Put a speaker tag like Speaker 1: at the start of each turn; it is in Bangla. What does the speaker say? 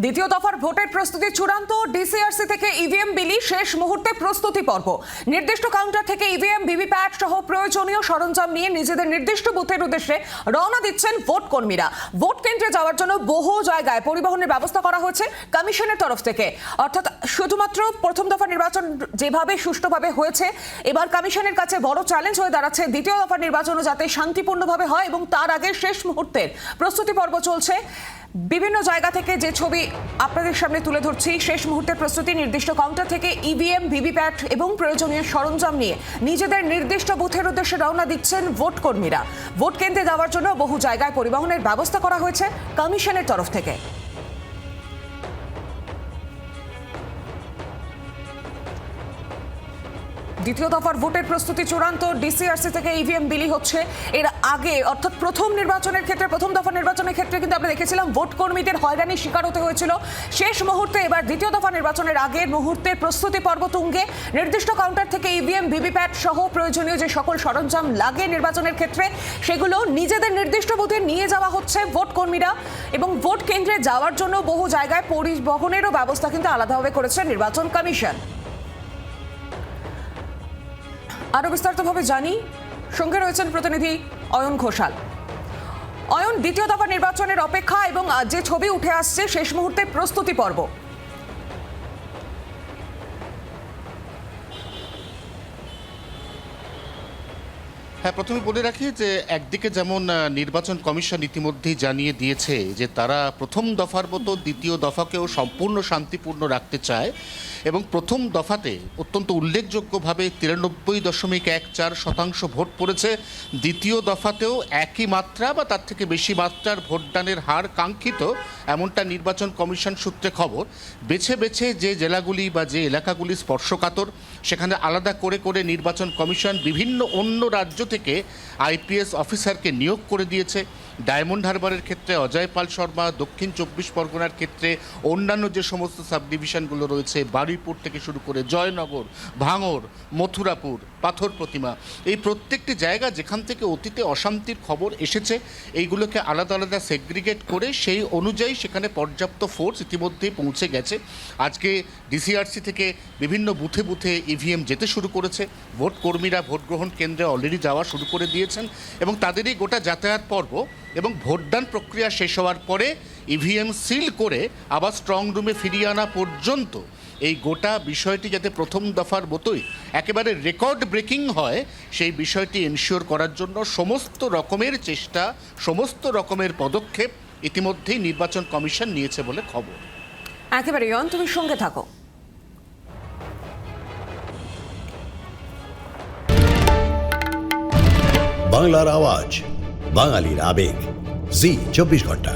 Speaker 1: দ্বিতীয় দফার ভোটের প্রস্তুতি চূড়ান্ত। ডিসিআরসি থেকে ইভিএম বিলি শেষ মুহূর্তে প্রস্তুতি পর্ব। নির্দিষ্ট কাউন্টার থেকে ইভিএম ভিভিপ্যাট সহ প্রয়োজনীয় সরঞ্জাম নিয়ে নিজেদের নির্দিষ্ট বুথের উদ্দেশ্যে রওনা দিচ্ছেন ভোট কর্মীরা। ভোট কেন্দ্রে যাওয়ার জন্য বহু জায়গায় পরিবহনের ব্যবস্থা করা হয়েছে কমিশনের তরফ থেকে। অর্থাৎ শুধুমাত্র প্রথম দফা নির্বাচন যেভাবে সুষ্ঠুভাবে হয়েছে, এবার কমিশনের কাছে বড় চ্যালেঞ্জ হয়ে দাঁড়াচ্ছে দ্বিতীয় দফার নির্বাচনও যাতে শান্তিপূর্ণভাবে হয় এবং তার আগে শেষ মুহূর্তের প্রস্তুতি পর্ব চলছে। বিভিন্ন জায়গা থেকে যে ছবি আপনাদের সামনে তুলে ধরছি, শেষ মুহূর্তের প্রস্তুতি। নির্দিষ্ট কাউন্টার থেকে ইভিএম ভিভিপ্যাট এবং প্রয়োজনীয় সরঞ্জাম নিয়ে নিজেদের নির্দিষ্ট বুথের উদ্দেশ্যে রওনা দিচ্ছেন ভোট কর্মীরা। ভোট কেন্দ্রে যাওয়ার জন্য বহু জায়গায় পরিবহনের ব্যবস্থা করা হয়েছে কমিশনের তরফ থেকে। দ্বিতীয় দফার ভোটের প্রস্তুতি চূড়ান্ত। ডিসিআরসি থেকে ইভিএম বিলি হচ্ছে। এর আগে অর্থাৎ প্রথম দফা নির্বাচনের ক্ষেত্রে কিন্তু আমরা দেখেছিলাম ভোট কর্মীদের হয়রানির শিকার হতে হয়েছিল। শেষ মুহূর্তে এবার দ্বিতীয় দফা নির্বাচনের আগের মুহূর্তের প্রস্তুতি পর্ব তুঙ্গে। নির্দিষ্ট কাউন্টার থেকে ইভিএম ভিভিপ্যাট সহ প্রয়োজনীয় যে সকল সরঞ্জাম লাগে নির্বাচনের ক্ষেত্রে, সেগুলো নিজেদের নির্দিষ্ট বুথে নিয়ে যাওয়া হচ্ছে ভোট কর্মীরা। এবং ভোট কেন্দ্রে যাওয়ার জন্য বহু জায়গায় পরিবহনেরও ব্যবস্থা কিন্তু আলাদাভাবে করেছে নির্বাচন কমিশন। আরো বিস্তারিতভাবে জানি, সঙ্গে রয়েছেন প্রতিনিধি অয়ন ঘোষাল। অয়ন, দ্বিতীয় দফা নির্বাচনের অপেক্ষা এবং যে ছবি উঠে আসছে শেষ মুহূর্তে প্রস্তুতি পর্ব।
Speaker 2: হ্যাঁ, প্রথমে বলে রাখি যে একদিকে যেমন নির্বাচন কমিশন ইতিমধ্যেই জানিয়ে দিয়েছে যে তারা প্রথম দফার মতো দ্বিতীয় দফাকেও সম্পূর্ণ শান্তিপূর্ণ রাখতে চায় এবং প্রথম দফাতে অত্যন্ত উল্লেখযোগ্যভাবে 93.14% ভোট পড়েছে। দ্বিতীয় দফাতেও একই মাত্রা বা তার থেকে বেশি মাত্রার ভোটদানের হার কাঙ্ক্ষিত, এমনটা নির্বাচন কমিশন সূত্রে খবর। বেছে বেছে যে জেলাগুলি বা যে এলাকাগুলি স্পর্শকাতর, সেখানে আলাদা করে করে নির্বাচন কমিশন বিভিন্ন অন্য রাজ্য থেকে আইপিএস অফিসারকে নিয়োগ করে দিয়েছে। ডায়মন্ড হারবারের ক্ষেত্রে অজয় পাল শর্মা, দক্ষিণ 24 পরগনার ক্ষেত্রে অন্যান্য যে সমস্ত সাব ডিভিশনগুলো রয়েছে, বারুইপুর থেকে শুরু করে জয়নগর, ভাঙড়, মথুরাপুর, পাথর প্রতিমা, এই প্রত্যেকটি জায়গা যেখান থেকে অতীতে অশান্তির খবর এসেছে, এইগুলোকে আলাদা আলাদা সেগ্রিগেট করে সেই অনুযায়ী সেখানে পর্যাপ্ত ফোর্স ইতিমধ্যেই পৌঁছে গেছে। আজকে ডিসিআরসি থেকে বিভিন্ন বুথে বুথে ইভিএম যেতে শুরু করেছে। ভোট কর্মীরা ভোট গ্রহণ কেন্দ্রে অলরেডি যাওয়া শুরু করে দিয়েছেন এবং তাদেরই গোটা যাতায়াত পর্ব এবং ভোটদান প্রক্রিয়া শেষ হওয়ার পরে ইভিএম সিল করে আবার স্ট্রং রুমে ফিরিয়ে আনা পর্যন্ত এই গোটা বিষয়টি যাতে প্রথম দফার মতোই একেবারে রেকর্ড ব্রেকিং হয়, সেই বিষয়টি এনশিওর করার জন্য সমস্ত রকমের চেষ্টা, সমস্ত রকমের পদক্ষেপ ইতিমধ্যেই নির্বাচন কমিশন নিয়েছে বলে খবর।
Speaker 1: একেবারে অয়ন, তুমি সঙ্গে থাকো।
Speaker 3: বাংলার আওয়াজ, বাঙালির আবেগ, জি 24 ঘন্টা।